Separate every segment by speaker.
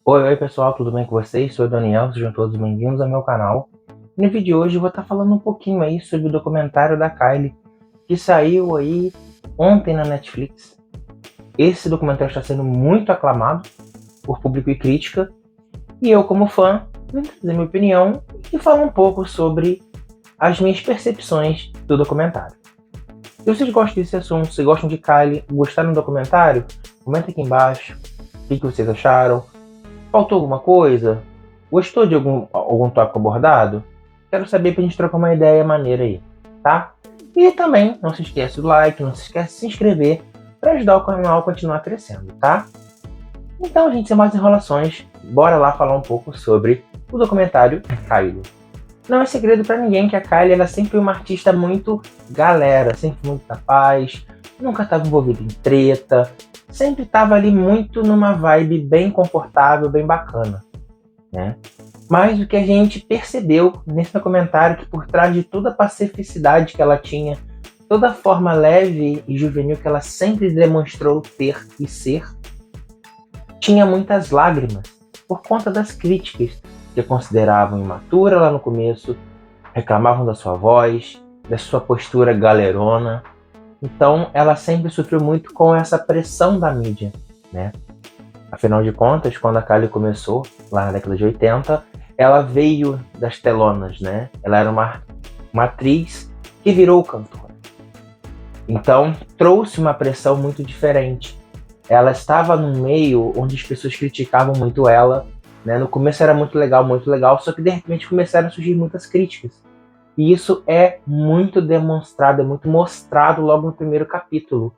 Speaker 1: Oi pessoal, tudo bem com vocês? Sou o Daniel, sejam todos bem-vindos ao meu canal. No vídeo de hoje eu vou estar falando um pouquinho aí sobre o documentário da Kylie, que saiu aí ontem na Netflix. Esse documentário está sendo muito aclamado por público e crítica, e eu como fã, vou trazer minha opinião e falar um pouco sobre as minhas percepções do documentário. Se vocês gostam desse assunto, se gostam de Kylie, gostaram do documentário, comenta aqui embaixo o que vocês acharam. Faltou alguma coisa? Gostou de algum tópico abordado? Quero saber pra gente trocar uma ideia maneira aí, tá? E também não se esquece do like, não se esquece de se inscrever para ajudar o canal a continuar crescendo, tá? Então, gente, sem mais enrolações, bora lá falar um pouco sobre o documentário Kylie. Não é segredo para ninguém que a Kylie era sempre uma artista muito galera, sempre muito da paz, nunca estava envolvida em treta, sempre estava ali muito numa vibe bem confortável, bem bacana, né? Mas o que a gente percebeu nesse documentário que por trás de toda a pacificidade que ela tinha, toda a forma leve e juvenil que ela sempre demonstrou ter e ser, tinha muitas lágrimas por conta das críticas que a consideravam imatura lá no começo, reclamavam da sua voz, da sua postura galerona. Então ela sempre sofreu muito com essa pressão da mídia, né? Afinal de contas, quando a Kylie começou, lá na década de 80, ela veio das telonas, né? Ela era uma atriz que virou cantora. Então trouxe uma pressão muito diferente. Ela estava num meio onde as pessoas criticavam muito ela, né? No começo era muito legal, só que de repente começaram a surgir muitas críticas. E isso é muito demonstrado, é muito mostrado logo no primeiro capítulo.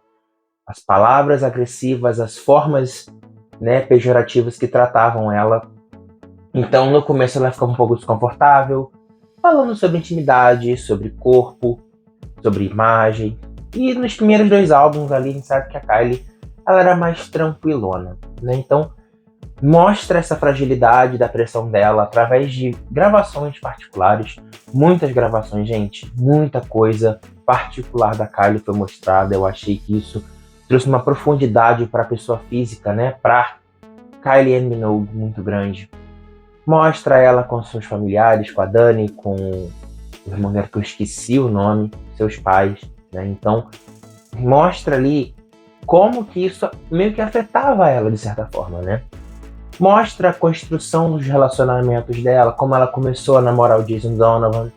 Speaker 1: As palavras agressivas, as formas, né, pejorativas que tratavam ela. Então no começo ela ficava um pouco desconfortável, falando sobre intimidade, sobre corpo, sobre imagem. E nos primeiros dois álbuns ali a gente sabe que a Kylie ela era mais tranquilona, né? Então mostra essa fragilidade da pressão dela através de gravações particulares, muitas gravações, gente, muita coisa particular da Kylie foi mostrada. Eu achei que isso trouxe uma profundidade para a pessoa física, né? Para Kylie Minogue muito grande. Mostra ela com seus familiares, com a Dani, com o irmão dela que eu esqueci o nome, seus pais, né? Então mostra ali como que isso meio que afetava ela de certa forma, né? Mostra a construção dos relacionamentos dela, como ela começou a namorar o Jason Donovan,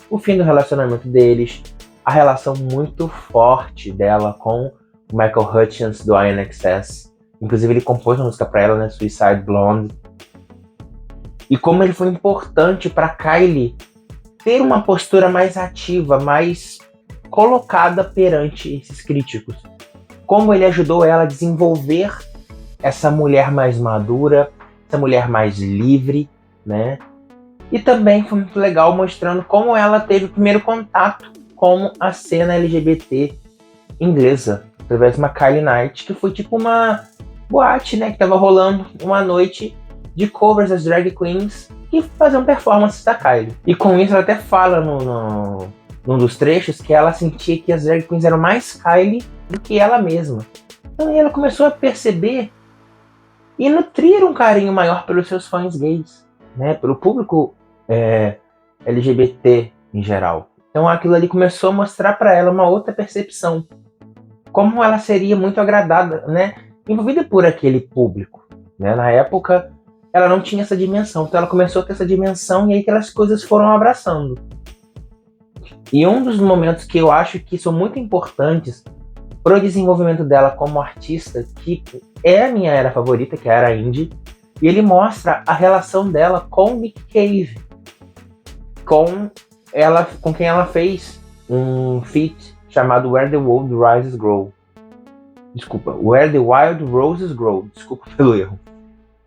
Speaker 1: o fim do relacionamento deles, a relação muito forte dela com o Michael Hutchence do INXS. Inclusive ele compôs uma música para ela, né, Suicide Blonde. E como ele foi importante para Kylie ter uma postura mais ativa, mais colocada perante esses críticos. Como ele ajudou ela a desenvolver essa mulher mais madura, essa mulher mais livre, né? E também foi muito legal mostrando como ela teve o primeiro contato com a cena LGBT inglesa, através de uma Kylie Night, que foi tipo uma boate, né? Que tava rolando uma noite de covers das drag queens que faziam performances da Kylie. E com isso ela até fala num dos trechos que ela sentia que as drag queens eram mais Kylie do que ela mesma. Então ela começou a perceber e nutrir um carinho maior pelos seus fãs gays, né? Pelo público LGBT em geral. Então aquilo ali começou a mostrar para ela uma outra percepção, como ela seria muito agradada, né? Envolvida por aquele público, né? Na época ela não tinha essa dimensão, então ela começou a ter essa dimensão e aí aquelas coisas foram abraçando. E um dos momentos que eu acho que são muito importantes para o desenvolvimento dela como artista, que é a minha era favorita, que é a era indie, e ele mostra a relação dela com Nick Cave, com quem ela fez um feat chamado Where the Wild Roses Grow. Desculpa, Where the Wild Roses Grow. Desculpa pelo erro.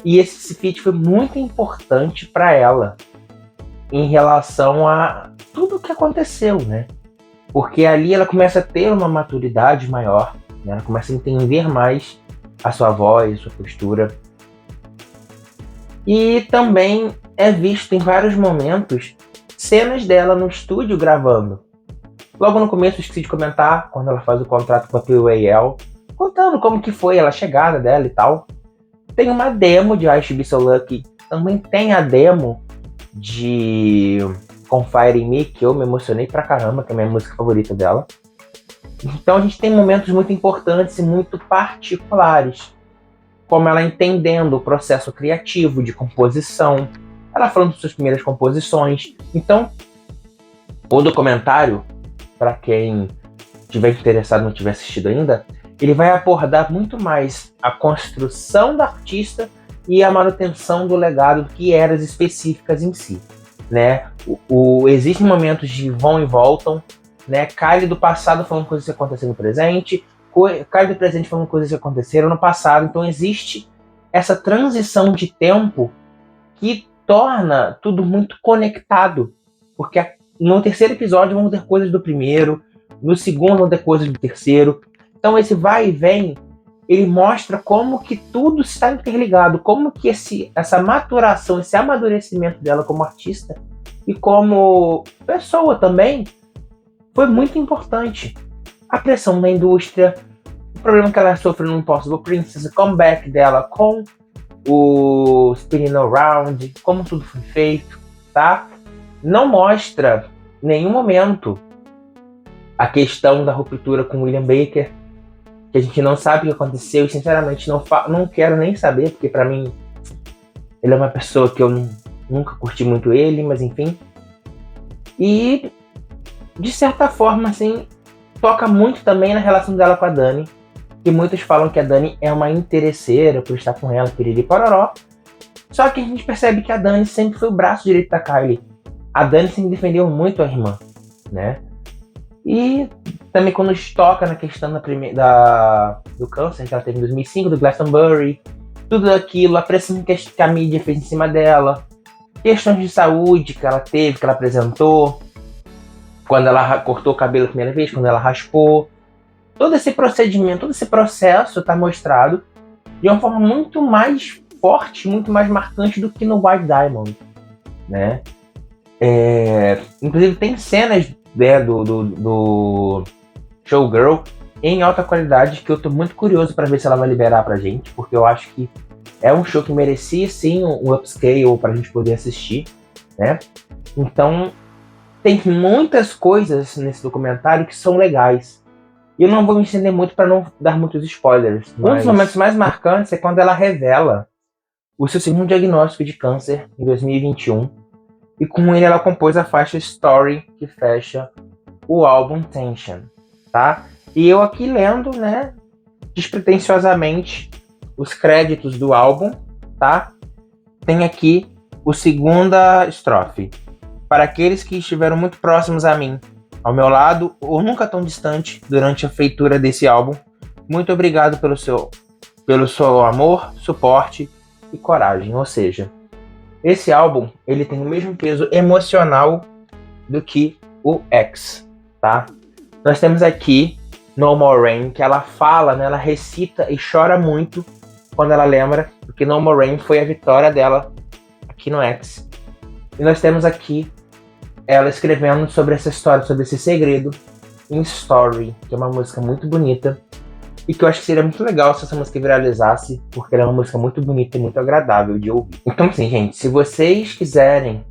Speaker 1: E esse feat foi muito importante para ela em relação a tudo o que aconteceu, né? Porque ali ela começa a ter uma maturidade maior, né? Ela começa a entender mais a sua voz, a sua postura. E também é visto em vários momentos cenas dela no estúdio gravando. Logo no começo, eu esqueci de comentar, quando ela faz o contrato com a PWAL, contando como que foi a chegada dela e tal. Tem uma demo de I Should Be So Lucky, também tem a demo de Confide in Me, que eu me emocionei pra caramba, que é a minha música favorita dela. Então a gente tem momentos muito importantes e muito particulares, como ela entendendo o processo criativo de composição, ela falando de suas primeiras composições. Então, o documentário, para quem estiver interessado e não tiver assistido ainda, ele vai abordar muito mais a construção da artista e a manutenção do legado do que eras específicas em si, né? Existem momentos de vão e voltam, né? Kylie do passado falando coisas que aconteceram no presente, Kylie do presente falando coisas que aconteceram no passado. Então existe essa transição de tempo que torna tudo muito conectado, porque no terceiro episódio vamos ter coisas do primeiro, no segundo vão ter coisas do terceiro. Então esse vai e vem, ele mostra como que tudo está interligado, como que essa maturação, esse amadurecimento dela como artista e como pessoa também foi muito importante. A pressão da indústria, o problema que ela sofreu no Impossible Princess, o comeback dela com o Spinning Around, como tudo foi feito, tá? Não mostra em nenhum momento a questão da ruptura com William Baker, que a gente não sabe o que aconteceu e sinceramente não quero nem saber, porque pra mim ele é uma pessoa que eu nunca curti muito ele, mas enfim. E de certa forma, assim, toca muito também na relação dela com a Dani, que muitos falam que a Dani é uma interesseira por estar com ela, piriri pororó. Só que a gente percebe que a Dani sempre foi o braço direito da Kylie. A Dani sempre defendeu muito a irmã, né? E também quando toca na questão do câncer que ela teve em 2005, do Glastonbury, tudo aquilo, a pressão que a mídia fez em cima dela, questões de saúde que ela teve, que ela apresentou, quando ela cortou o cabelo a primeira vez, quando ela raspou. Todo esse procedimento, todo esse processo está mostrado de uma forma muito mais forte, muito mais marcante do que no White Diamond, né? Inclusive tem cenas, né, do Showgirl em alta qualidade que eu tô muito curioso para ver se ela vai liberar pra gente, porque eu acho que é um show que merecia sim um upscale pra gente poder assistir, né? Então tem muitas coisas nesse documentário que são legais. E eu não vou me estender muito para não dar muitos spoilers. Mas um dos momentos mais marcantes é quando ela revela o seu segundo diagnóstico de câncer em 2021. E com ele ela compôs a faixa Story, que fecha o álbum Tension, tá? E eu aqui lendo, né, despretensiosamente, os créditos do álbum, tá? Tem aqui o segunda estrofe. Para aqueles que estiveram muito próximos a mim, ao meu lado ou nunca tão distante durante a feitura desse álbum, muito obrigado pelo seu amor, suporte e coragem. Ou seja, esse álbum ele tem o mesmo peso emocional do que o X, tá? Nós temos aqui No More Rain, que ela fala, né, ela recita e chora muito quando ela lembra, porque No More Rain foi a vitória dela aqui no X. E nós temos aqui ela escrevendo sobre essa história, sobre esse segredo em Story, que é uma música muito bonita e que eu acho que seria muito legal se essa música viralizasse, porque ela é uma música muito bonita e muito agradável de ouvir. Então assim, gente, se vocês quiserem,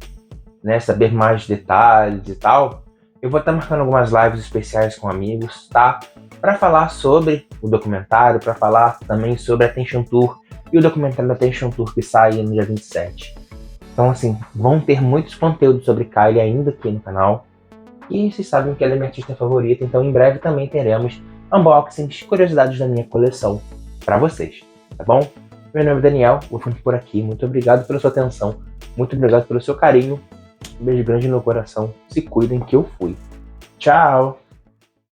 Speaker 1: né, saber mais detalhes e tal, eu vou estar marcando algumas lives especiais com amigos, tá? Para falar sobre o documentário, para falar também sobre a Attention Tour e o documentário da Attention Tour que sai no dia 27. Então, assim, vão ter muitos conteúdos sobre Kylie ainda aqui no canal. E vocês sabem que ela é minha artista favorita, então em breve também teremos unboxings, curiosidades da minha coleção para vocês, tá bom? Meu nome é Daniel, vou ficando por aqui. Muito obrigado pela sua atenção, muito obrigado pelo seu carinho. Um beijo grande no coração. Se cuidem que eu fui. Tchau!